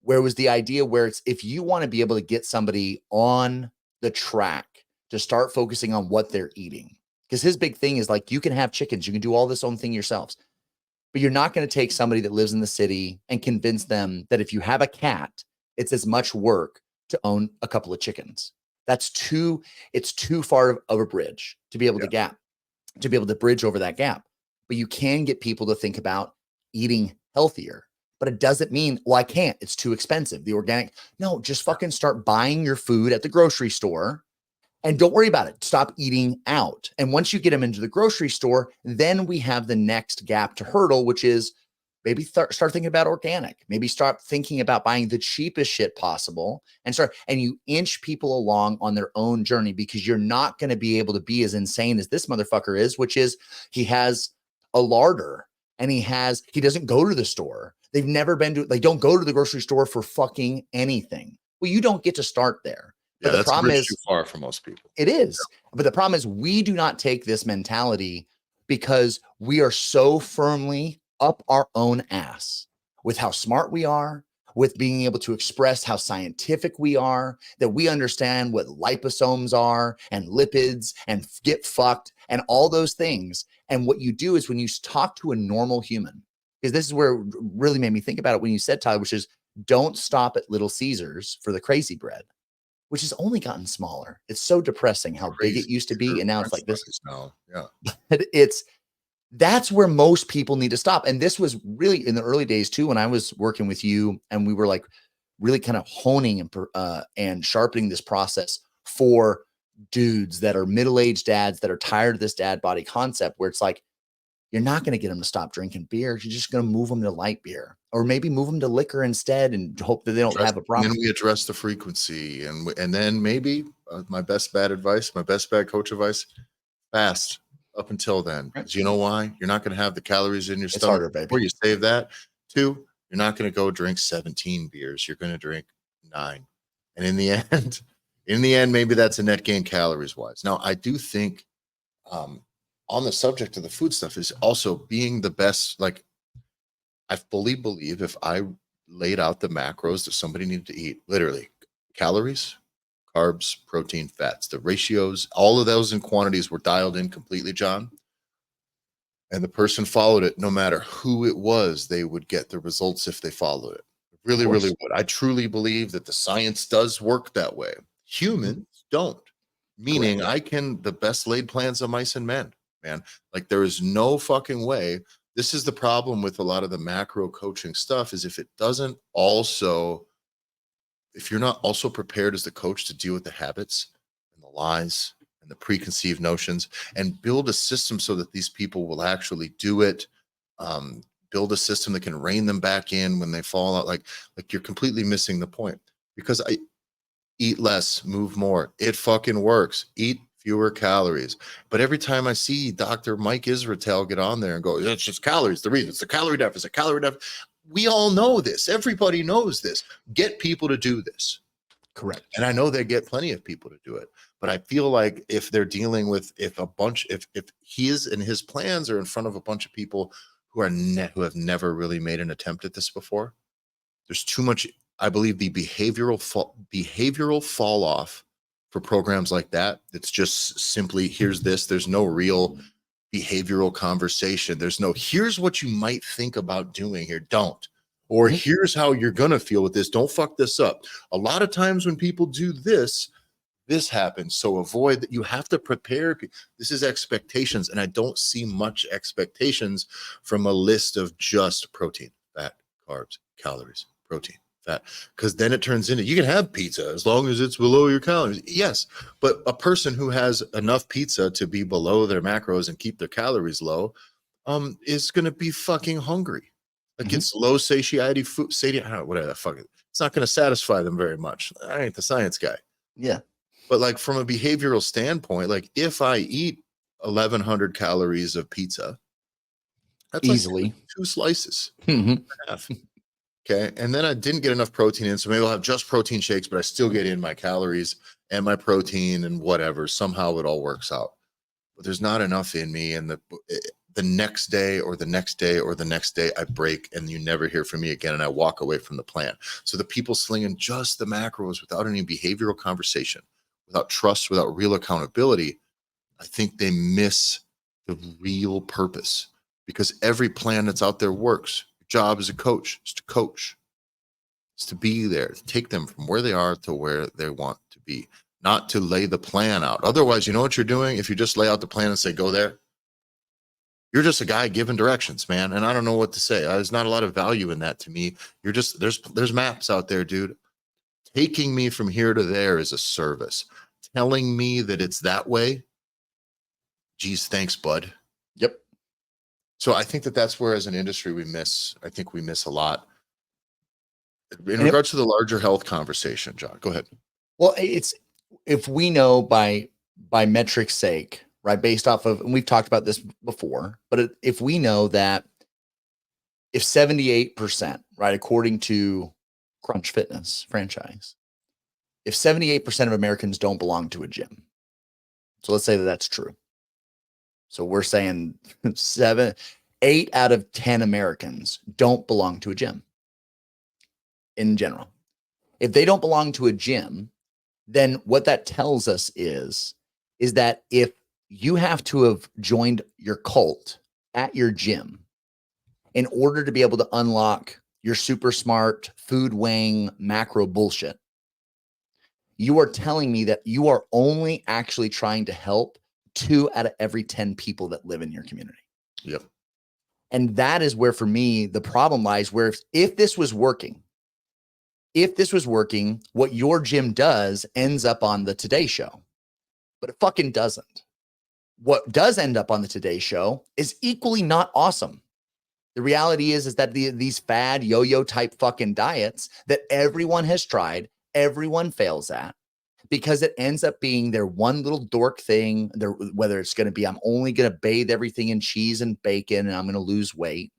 where it was the idea where it's, if you want to be able to get somebody on the track to start focusing on what they're eating, because his big thing is like, you can have chickens, you can do all this own thing yourselves. But you're not going to take somebody that lives in the city and convince them that if you have a cat, it's as much work to own a couple of chickens. It's too far of a bridge to be able to bridge over that gap. But you can get people to think about eating healthier. But it doesn't mean, well, I can't. It's too expensive. The organic, no, just fucking start buying your food at the grocery store and don't worry about it. Stop eating out. And once you get them into the grocery store, then we have the next gap to hurdle, which is maybe start thinking about organic. Maybe start thinking about buying the cheapest shit possible and you inch people along on their own journey, because you're not going to be able to be as insane as this motherfucker is, which is he has a larder and he doesn't go to the store. They don't go to the grocery store for fucking anything. Well, you don't get to start there. But the problem is too far for most people. It is. But the problem is we do not take this mentality because we are so firmly up our own ass with how smart we are, with being able to express how scientific we are, that we understand what liposomes are and lipids and get fucked and all those things. And what you do is when you talk to a normal human, because this is where it really made me think about it when you said, Tyler, which is don't stop at Little Caesars for the crazy bread, which has only gotten smaller. It's so depressing how big it used to be. And now it's like this. Now. Yeah. But that's where most people need to stop. And this was really in the early days too, when I was working with you and we were like really kind of honing and sharpening this process for dudes that are middle-aged dads that are tired of this dad body concept, where it's like, you're not going to get them to stop drinking beer. You're just going to move them to light beer, or maybe move them to liquor instead and hope that they don't have a problem. And then we address the frequency, and then maybe my best bad coach advice: fast up until then. Because you know why? You're not going to have the calories in your stomach. Harder, baby. Before you save that. 2, you're not going to go drink 17 beers. You're going to drink 9, and in the end, maybe that's a net gain calories wise. Now, I do think. On the subject of the food stuff is also being the best. Like, I fully believe if I laid out the macros that somebody needed to eat, literally calories, carbs, protein, fats, the ratios, all of those in quantities were dialed in completely, John. And the person followed it, no matter who it was, they would get the results if they followed it. Really, really would. I truly believe that the science does work that way. Humans don't. Meaning the best laid plans of mice and men. Man, like there is no fucking way. This is the problem with a lot of the macro coaching stuff, is if you're not also prepared as the coach to deal with the habits and the lies and the preconceived notions and build a system so that these people will actually do it, build a system that can rein them back in when they fall out, like you're completely missing the point. Because I eat less, move more. It fucking works. Eat fewer calories. But every time I see Dr. Mike Israetel get on there and go, it's just calories, the reason it's the calorie deficit. We all know this. Everybody knows this. Get people to do this. Correct. And I know they get plenty of people to do it. But I feel like if they're dealing with, if his plans are in front of a bunch of people who have never really made an attempt at this before, there's too much. I believe the behavioral fall off for programs like that. It's just simply, here's this. There's no real behavioral conversation. There's no, here's what you might think about doing here. Don't. Or here's how you're going to feel with this. Don't fuck this up. A lot of times when people do this happens. So avoid that. You have to prepare. This is expectations. And I don't see much expectations from a list of just protein, fat, carbs, calories, protein, fat. Because then it turns into, you can have pizza as long as it's below your calories. Yes. But a person who has enough pizza to be below their macros and keep their calories low is going to be fucking hungry. Like it's low satiety food, whatever the fuck. It's not going to satisfy them very much. I ain't the science guy. Yeah. But like from a behavioral standpoint, like if I eat 1,100 calories of pizza, that's easily like 2 slices. Half. Okay. And then I didn't get enough protein in. So maybe I'll have just protein shakes, but I still get in my calories and my protein and whatever. Somehow it all works out. But there's not enough in me. And the next day or the next day or the next day, I break and you never hear from me again. And I walk away from the plan. So the people slinging just the macros without any behavioral conversation, without trust, without real accountability, I think they miss the real purpose. because every plan that's out there works. Your job as a coach is to coach. It's to be there, to take them from where they are to where they want to be, not to lay the plan out. Otherwise, you know what you're doing? If you just lay out the plan and say, go there, you're just a guy giving directions, man. And I don't know what to say. There's not a lot of value in that to me. You're just, there's maps out there, dude. Taking me from here to there is a service. Telling me that it's that way, geez, thanks, bud. Yep. So I think that that's where, as an industry, I think we miss a lot. In And regards to the larger health conversation, John, go ahead. Well, it's, if we know by metric sake, right, based off of, and we've talked about this before, but if we know that if 78%, right, according to Crunch Fitness franchise, if 78% of Americans don't belong to a gym, so let's say that that's true. So we're saying 8 out of 10 Americans don't belong to a gym in general. If they don't belong to a gym, then what that tells us is that if you have to have joined your cult at your gym in order to be able to unlock your super smart food weighing macro bullshit, you are telling me that you are only actually trying to help 2 out of every 10 people that live in your community. Yep. And that is where, for me, the problem lies, where if this was working, what your gym does ends up on the Today Show, but it fucking doesn't. What does end up on the Today Show is equally not awesome. The reality is that these fad yo-yo type fucking diets that everyone has tried, everyone fails at, because it ends up being their one little dork thing. Whether it's going to be, I'm only going to bathe everything in cheese and bacon and I'm going to lose weight,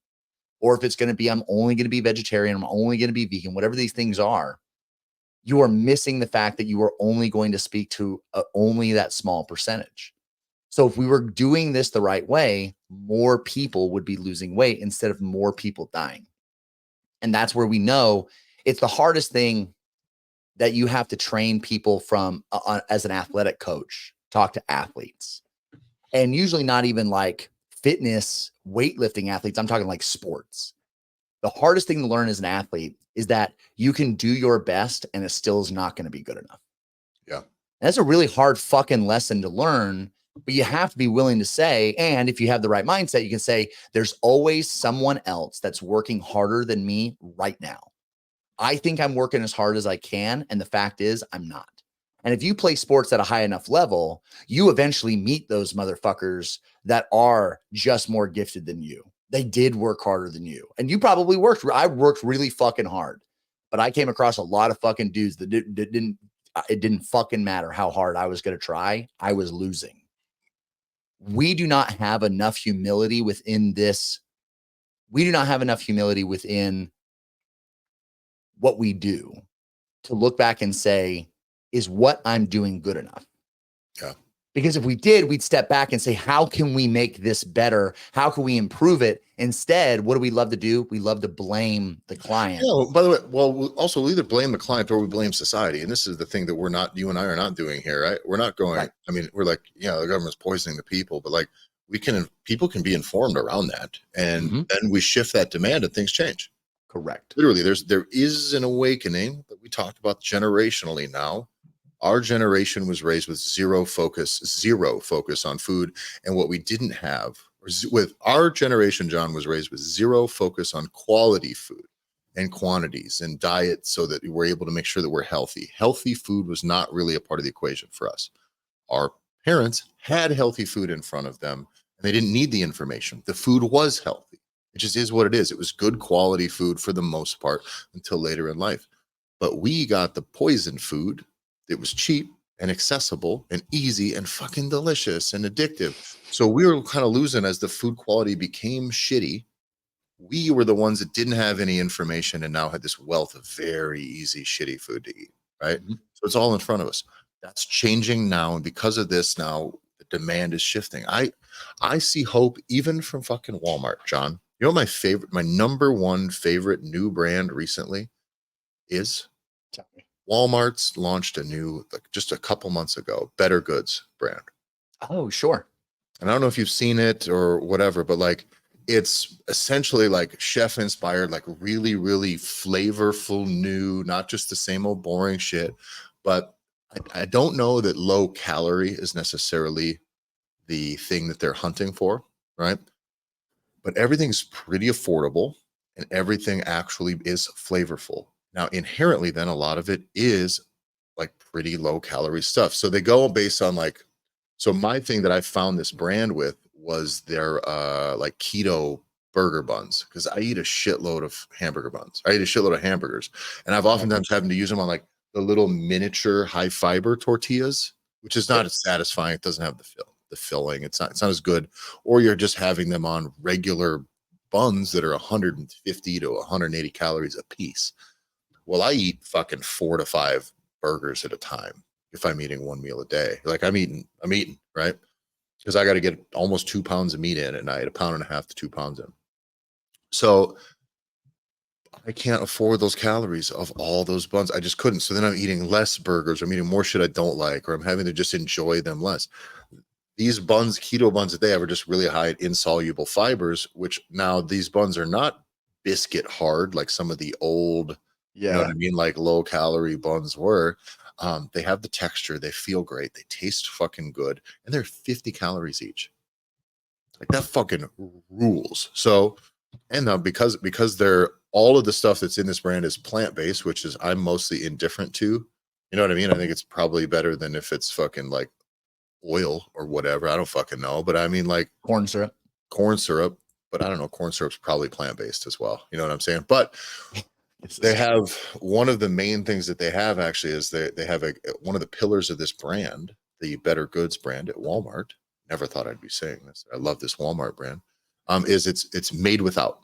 or if it's going to be, I'm only going to be vegetarian, I'm only going to be vegan, whatever these things are, you are missing the fact that you are only going to speak to only that small percentage. So if we were doing this the right way, more people would be losing weight instead of more people dying. And that's where we know it's the hardest thing that you have to train people from as an athletic coach, talk to athletes, and usually not even like fitness, weightlifting athletes. I'm talking like sports. The hardest thing to learn as an athlete is that you can do your best and it still is not going to be good enough. Yeah. And that's a really hard fucking lesson to learn, but you have to be willing to say, and if you have the right mindset, you can say, there's always someone else that's working harder than me right now. I think I'm working as hard as I can. And the fact is, I'm not. And if you play sports at a high enough level, you eventually meet those motherfuckers that are just more gifted than you. They did work harder than you. And you probably I worked really fucking hard, but I came across a lot of fucking dudes that it didn't fucking matter how hard I was going to try. I was losing. We do not have enough humility within this. We do not have enough humility within what we do to look back and say, is what I'm doing good enough? Yeah. Because if we did, we'd step back and say, how can we make this better? How can we improve it? Instead, what do we love to do? We love to blame the client. Yeah, by the way, we'll either blame the client or we blame society. And this is the thing that you and I are not doing here, right? We're not going, right. I mean, we're like, yeah, the government's poisoning the people, but like people can be informed around that. And then we shift that demand and things change. Correct. Literally, there is an awakening that we talked about generationally now. Our generation was raised with zero focus on food. And what we didn't have with our generation, John, was raised with zero focus on quality food and quantities and diet so that we're able to make sure that we're healthy. Healthy food was not really a part of the equation for us. Our parents had healthy food in front of them and they didn't need the information. The food was healthy. It just is what it is. It was good quality food for the most part until later in life. But we got the poison food. It was cheap and accessible and easy and fucking delicious and addictive. So we were kind of losing as the food quality became shitty. We were the ones that didn't have any information and now had this wealth of very easy, shitty food to eat, right? So it's all in front of us. That's changing now. And because of this now, the demand is shifting. I see hope even from fucking Walmart, John. You know, my number one favorite new brand recently is? Tell me. Walmart's launched a new, just a couple months ago, Better Goods brand. Oh, sure. And I don't know if you've seen it or whatever, but like It's essentially like chef inspired, like really, really flavorful, new, not just the same old boring shit. But I don't know that low calorie is necessarily the thing that they're hunting for, right? But everything's pretty affordable and everything actually is flavorful. Now, inherently, then a lot of it is like pretty low calorie stuff. So they go based on like, so my thing that I found this brand with was their like keto burger buns because I eat a shitload of hamburger buns. I eat a shitload of hamburgers, and I've oftentimes having to use them on like the little miniature high fiber tortillas, which is not as satisfying. It doesn't have the filling. It's not as good. Or you're just having them on regular buns that are 150 to 180 calories a piece. Well, I eat fucking 4 to 5 burgers at a time if I'm eating one meal a day. Like I'm eating, right? Because I got to get almost 2 pounds of meat in at night, 1.5 to 2 pounds in. So I can't afford those calories of all those buns. I just couldn't. So then I'm eating less burgers. I'm eating more shit I don't like, or I'm having to just enjoy them less. These buns, keto buns that they have, are just really high in insoluble fibers, which now these buns are not biscuit hard like some of the old, you know what I mean, like low calorie buns were. They have the texture, they feel great, they taste fucking good, and they're 50 calories each. Like that fucking rules. So, and now because they're all of the stuff that's in this brand is plant-based, which is I'm mostly indifferent to. You know what I mean? I think it's probably better than if it's fucking like oil or whatever. I don't fucking know. But I mean like Corn syrup. But I don't know, corn syrup's probably plant-based as well. You know what I'm saying? But they have one of the main things that they have actually is they have one of the pillars of this brand, the Better Goods brand at Walmart. Never thought I'd be saying this. I love this Walmart brand. Is it's made without.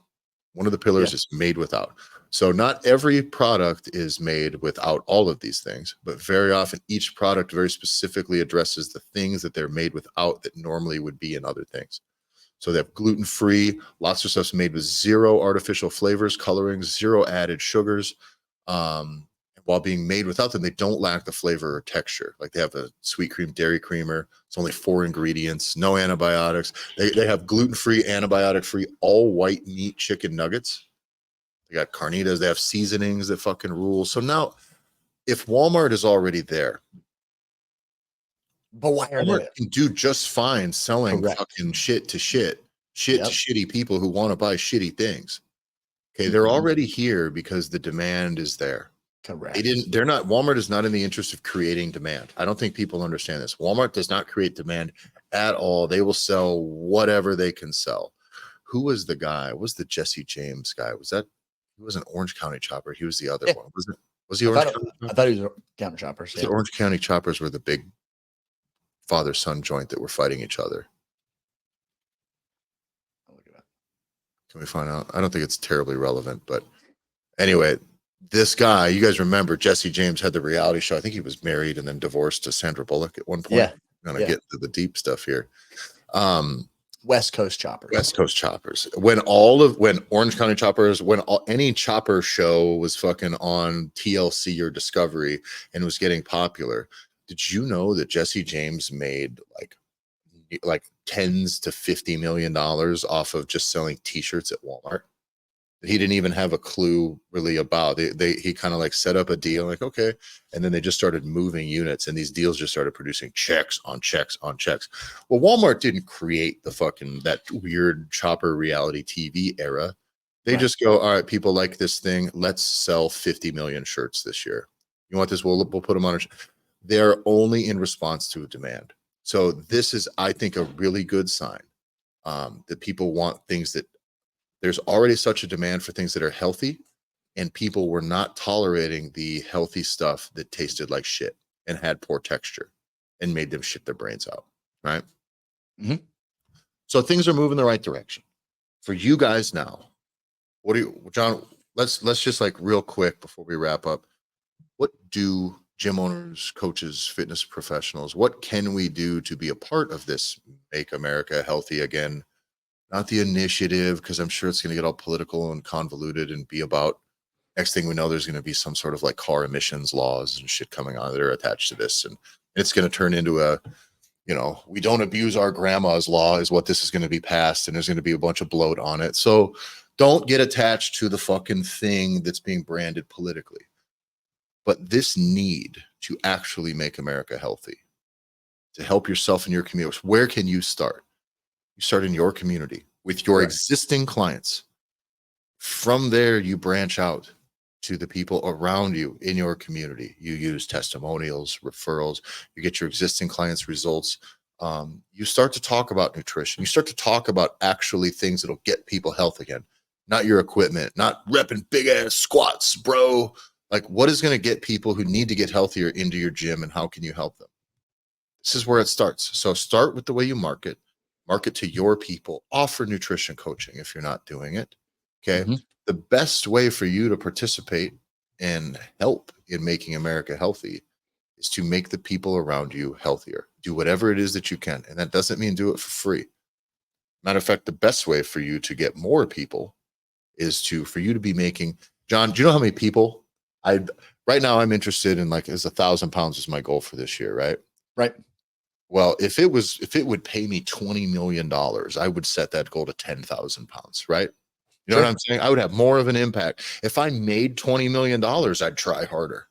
One of the pillars is made without. So not every product is made without all of these things, but very often each product very specifically addresses the things that they're made without that normally would be in other things. So they have gluten-free, lots of stuff's made with 0 artificial flavors, colorings, 0 added sugars. While being made without them, they don't lack the flavor or texture. Like they have a sweet cream dairy creamer. It's only 4 ingredients, no antibiotics. They have gluten-free, antibiotic-free, all white meat chicken nuggets. They got carnitas. They have seasonings that fucking rule. So now, if Walmart is already there, but why are Walmart they can do just fine selling correct? fucking shit to shitty people who want to buy shitty things. Okay, they're Mhm. already here because the demand is there. Correct. Walmart is not in the interest of creating demand. I don't think people understand this. Walmart does not create demand at all. They will sell whatever they can sell. Who was the guy? Was the Jesse James guy? He was an Orange County Chopper. He was the other one. Was he Orange County I Chopper? thought he was Counter Choppers. The Orange County Choppers were the big father-son joint that were fighting each other. I'll look it up. Can we find out? I don't think it's terribly relevant, but anyway, this guy, you guys remember Jesse James had the reality show. I think he was married and then divorced to Sandra Bullock at one point. Yeah. I'm gonna get into the deep stuff here. West Coast Choppers. West Coast Choppers. When Orange County Choppers, any chopper show was fucking on TLC or Discovery and was getting popular, did you know that Jesse James made like tens to $50 million off of just selling t-shirts at Walmart? He didn't even have a clue really about. He kind of like set up a deal, like, okay, and then they just started moving units, and these deals just started producing checks on checks on checks. Well, Walmart didn't create that weird chopper reality TV era. They just go, all right, people like this thing, let's sell 50 million shirts this year. You want this? We'll put them on. They're only in response to a demand. So this is, I think, a really good sign that people want things that there's already such a demand for things that are healthy, and people were not tolerating the healthy stuff that tasted like shit and had poor texture and made them shit their brains out. Right. So things are moving the right direction for you guys now. John, let's just like real quick before we wrap up. What do gym owners, coaches, fitness professionals, what can we do to be a part of this Make America Healthy Again? Not the initiative, because I'm sure it's going to get all political and convoluted and be about, next thing we know, there's going to be some sort of like car emissions laws and shit coming on that are attached to this. And it's going to turn into we don't abuse our grandma's law is what this is going to be passed, and there's going to be a bunch of bloat on it. So don't get attached to the fucking thing that's being branded politically. But this need to actually make America healthy, to help yourself and your community, where can you start? You start in your community with your existing clients. From there, you branch out to the people around you in your community. You use testimonials, referrals, you get your existing clients' results. You start to talk about nutrition. You start to talk about actually things that'll get people health again, not your equipment, not repping big ass squats, bro. Like, what is going to get people who need to get healthier into your gym, and how can you help them? This is where it starts. So start with the way you market to your people, offer nutrition coaching if you're not doing it. Okay. The best way for you to participate and help in making America healthy is to make the people around you healthier. Do whatever it is that you can. And that doesn't mean do it for free. Matter of fact, the best way for you to get more people is for you to be making, John, do you know how many people right now I'm interested in, like, is 1,000 pounds is my goal for this year, right? Right. Well, if it would pay me $20 million, I would set that goal to 10,000 pounds, right? You know what I'm saying? I would have more of an impact. If I made $20 million, I'd try harder.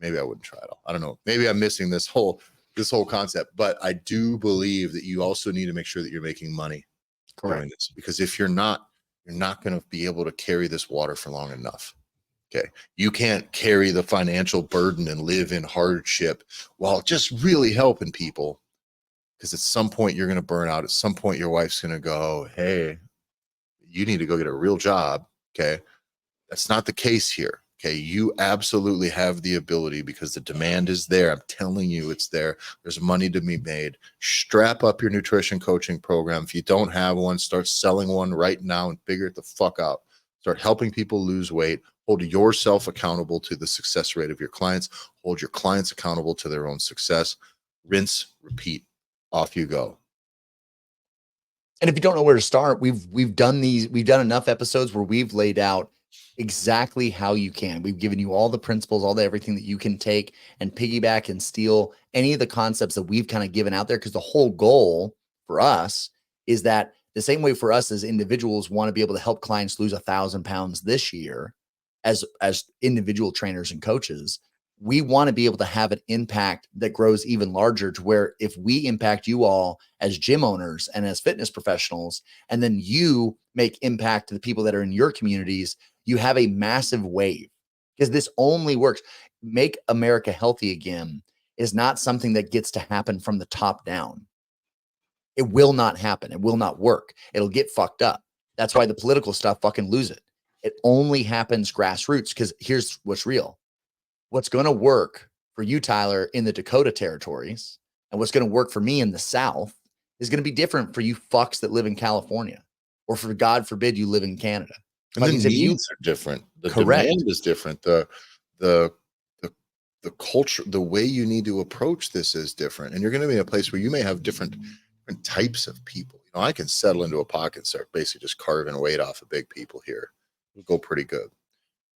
Maybe I wouldn't try at all. I don't know. Maybe I'm missing this whole concept, but I do believe that you also need to make sure that you're making money doing this, because if you're not going to be able to carry this water for long enough. Okay. You can't carry the financial burden and live in hardship while just really helping people. Because at some point you're going to burn out. At some point, your wife's going to go, hey, you need to go get a real job. Okay. That's not the case here. Okay. You absolutely have the ability, because the demand is there. I'm telling you, it's there. There's money to be made. Strap up your nutrition coaching program. If you don't have one, start selling one right now and figure it the fuck out. Start helping people lose weight. Hold yourself accountable to the success rate of your clients. Hold your clients accountable to their own success. Rinse, repeat. Off you go. And if you don't know where to start, we've done enough episodes where we've laid out exactly how you can. We've given you all the principles, all the everything that you can take and piggyback and steal any of the concepts that we've kind of given out there. Because the whole goal for us is that the same way for us as individuals want to be able to help clients lose 1,000 pounds this year as individual trainers and coaches, we want to be able to have an impact that grows even larger, to where if we impact you all as gym owners and as fitness professionals, and then you make impact to the people that are in your communities, you have a massive wave. Because this only works. Make America healthy again is not something that gets to happen from the top down. It will not happen. It will not work. It'll get fucked up. That's why the political stuff fucking lose it. It only happens grassroots, because here's what's real. What's going to work for you, Tyler, in the Dakota territories, and what's going to work for me in the South is going to be different for you fucks that live in California, or for God forbid you live in Canada. And the needs are different. The demand is different. The culture, the way you need to approach this is different. And you're going to be in a place where you may have different types of people. I can settle into a pocket and start basically just carving weight off of big people here. It'll go pretty good.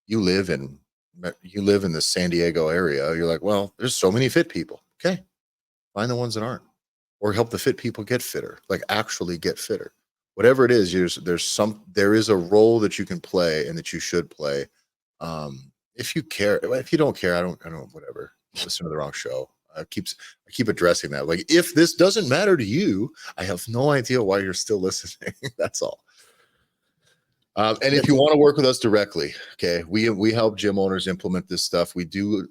You live in the San Diego area. You're like, well, there's so many fit people. Okay. Find the ones that aren't, or help the fit people get fitter, like actually get fitter. Whatever it is, there is a role that you can play and that you should play. If you care. If you don't care, I don't, whatever. Listen to the wrong show. I keep addressing that. Like, if this doesn't matter to you, I have no idea why you're still listening. That's all. And if you want to work with us directly, okay, we help gym owners implement this stuff. We do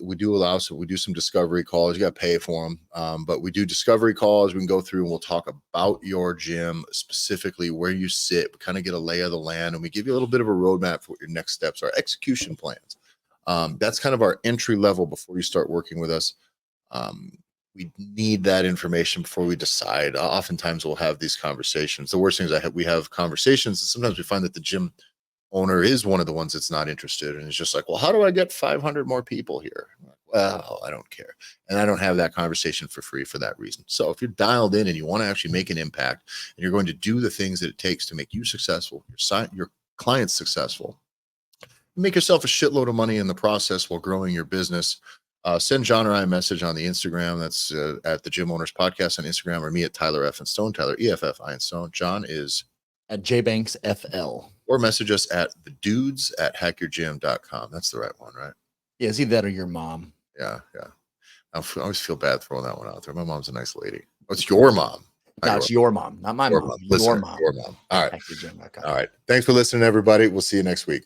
some discovery calls. You got to pay for them, but we do discovery calls. We can go through and we'll talk about your gym, specifically where you sit. We kind of get a lay of the land, and we give you a little bit of a roadmap for what your next steps are, execution plans. That's kind of our entry level before you start working with us. We need that information before we decide. Oftentimes we'll have these conversations. The worst thing is we have conversations, and sometimes we find that the gym owner is one of the ones that's not interested. And it's just like, well, how do I get 500 more people here? Like, well, I don't care. And I don't have that conversation for free for that reason. So if you're dialed in and you want to actually make an impact, and you're going to do the things that it takes to make you successful, your clients successful, make yourself a shitload of money in the process while growing your business, Send John or I a message on the Instagram. That's at the Gym Owners Podcast on Instagram, or me at Tyler F. and Stone, Tyler EFF I and Stone. John is at JBanksFL. Or message us at thedudes@hackyourgym.com. That's the right one, right? Yeah, it's either that or your mom. Yeah. I always feel bad throwing that one out there. My mom's a nice lady. Oh, it's your mom. No, it's your mom, not my mom. Listen, Your mom. Your mom. All right. HackYourGym.com. All right. Thanks for listening, everybody. We'll see you next week.